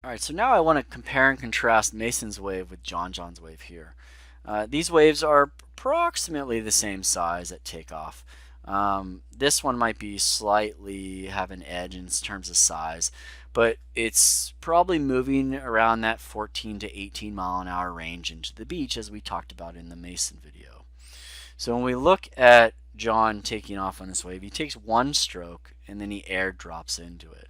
All right, so now I want to compare and contrast Mason's wave with John John's wave here. These waves are approximately the same size at takeoff. This one might be slightly have an edge in terms of size, but it's probably moving around that 14 to 18 mile an hour range into the beach, as we talked about in the Mason video. So when we look at John taking off on this wave, he takes one stroke and then he airdrops into it.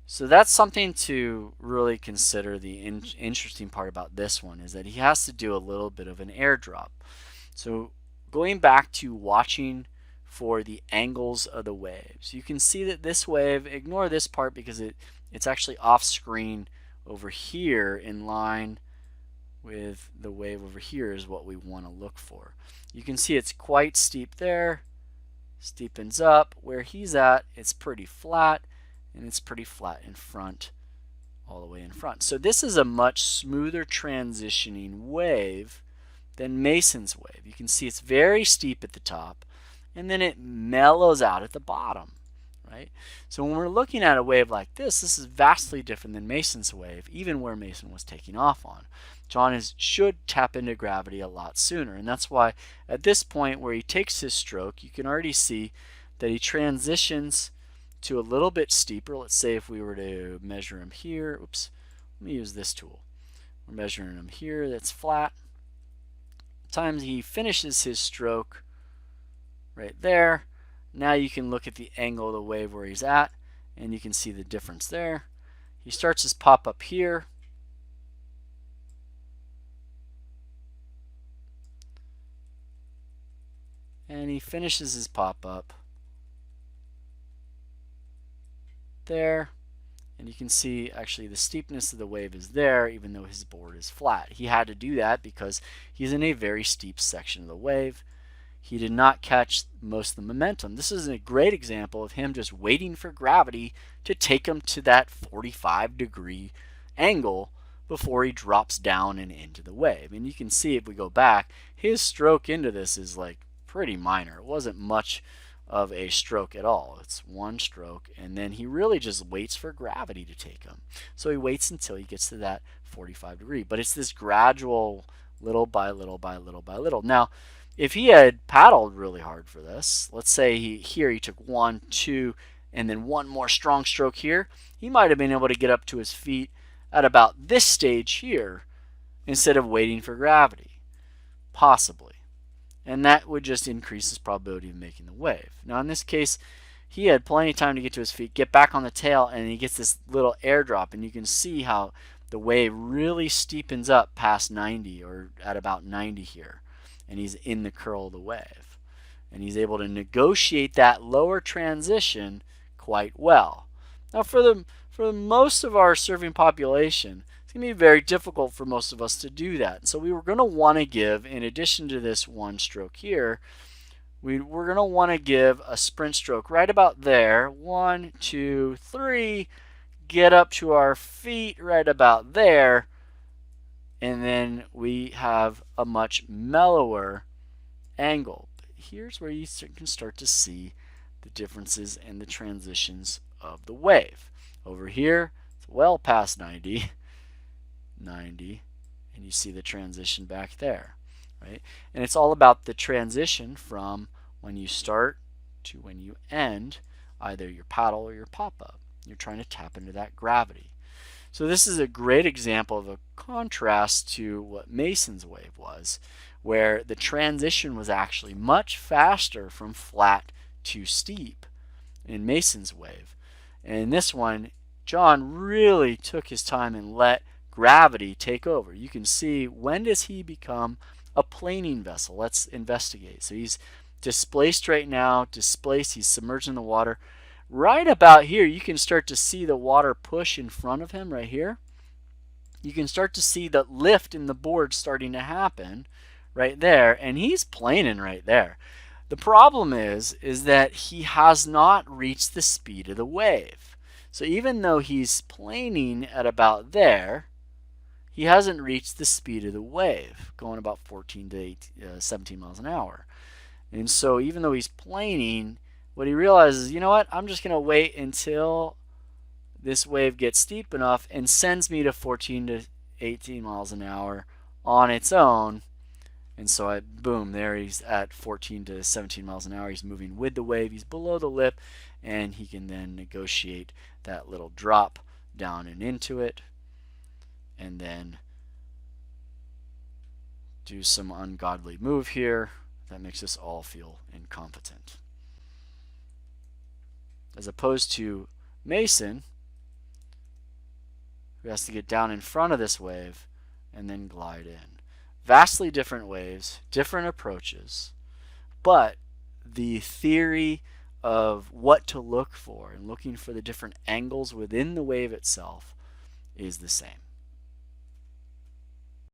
So that's something to really consider. The interesting part about this one is that he has to do a little bit of an airdrop. So going back to watching for the angles of the waves, you can see that this wave, ignore this part because it's actually off screen over here in line with the wave over here is what we want to look for. You can see it's quite steep there, steepens up. Where he's at, it's pretty flat, and it's pretty flat in front, all the way in front. So this is a much smoother transitioning wave than Mason's wave. You can see it's very steep at the top, and then it mellows out at the bottom, right? So when we're looking at a wave like this is vastly different than Mason's wave, even where Mason was taking off on. John should tap into gravity a lot sooner, and that's why at this point where he takes his stroke, you can already see that he transitions to a little bit steeper. Let's say if we were to measure him here, oops, let me use this tool. We're measuring him here, that's flat. Times he finishes his stroke right there. Now you can look at the angle of the wave where he's at, and you can see the difference there. He starts his pop up here. And he finishes his pop up there. And you can see actually the steepness of the wave is there even though his board is flat. He had to do that because he's in a very steep section of the wave. He did not catch most of the momentum. This is a great example of him just waiting for gravity to take him to that 45-degree angle before he drops down and into the wave. And you can see if we go back, his stroke into this is like pretty minor. It wasn't much of a stroke at all. It's one stroke, and then he really just waits for gravity to take him. So he waits until he gets to that 45 degree. But it's this gradual, little by little by little by little. Now, if he had paddled really hard for this, let's say he took 1, 2, and then one more strong stroke here, he might have been able to get up to his feet at about this stage here instead of waiting for gravity. Possibly. And that would just increase his probability of making the wave. Now in this case, he had plenty of time to get to his feet, get back on the tail, and he gets this little airdrop, and you can see how the wave really steepens up past 90 or at about 90 here, and he's in the curl of the wave. And he's able to negotiate that lower transition quite well. Now for most of our surfing population, it's going to be very difficult for most of us to do that. So we were going to want to give, in addition to this one stroke here, we're going to want to give a sprint stroke right about there. 1, 2, 3, get up to our feet right about there, and then we have a much mellower angle. But here's where you can start to see the differences and the transitions of the wave. Over here, it's well past 90, and you see the transition back there, right? And it's all about the transition from when you start to when you end either your paddle or your pop-up. You're trying to tap into that gravity. So this is a great example of a contrast to what Mason's wave was, where the transition was actually much faster from flat to steep in Mason's wave. And in this one, John really took his time and let gravity take over. You can see, when does he become a planing vessel? Let's investigate. So he's displaced right now, he's submerged in the water. Right about here, you can start to see the water push in front of him right here. You can start to see the lift in the board starting to happen right there, and he's planing right there. The problem is that he has not reached the speed of the wave. So even though he's planing at about there, he hasn't reached the speed of the wave, going about 14 to 17 miles an hour. And so even though he's planing, what he realizes, you know what, I'm just going to wait until this wave gets steep enough and sends me to 14 to 18 miles an hour on its own. And so boom, there he's at 14 to 17 miles an hour. He's moving with the wave. He's below the lip, and he can then negotiate that little drop down and into it, and then do some ungodly move here that makes us all feel incompetent. As opposed to Mason, who has to get down in front of this wave and then glide in. Vastly different waves, different approaches, but the theory of what to look for and looking for the different angles within the wave itself is the same.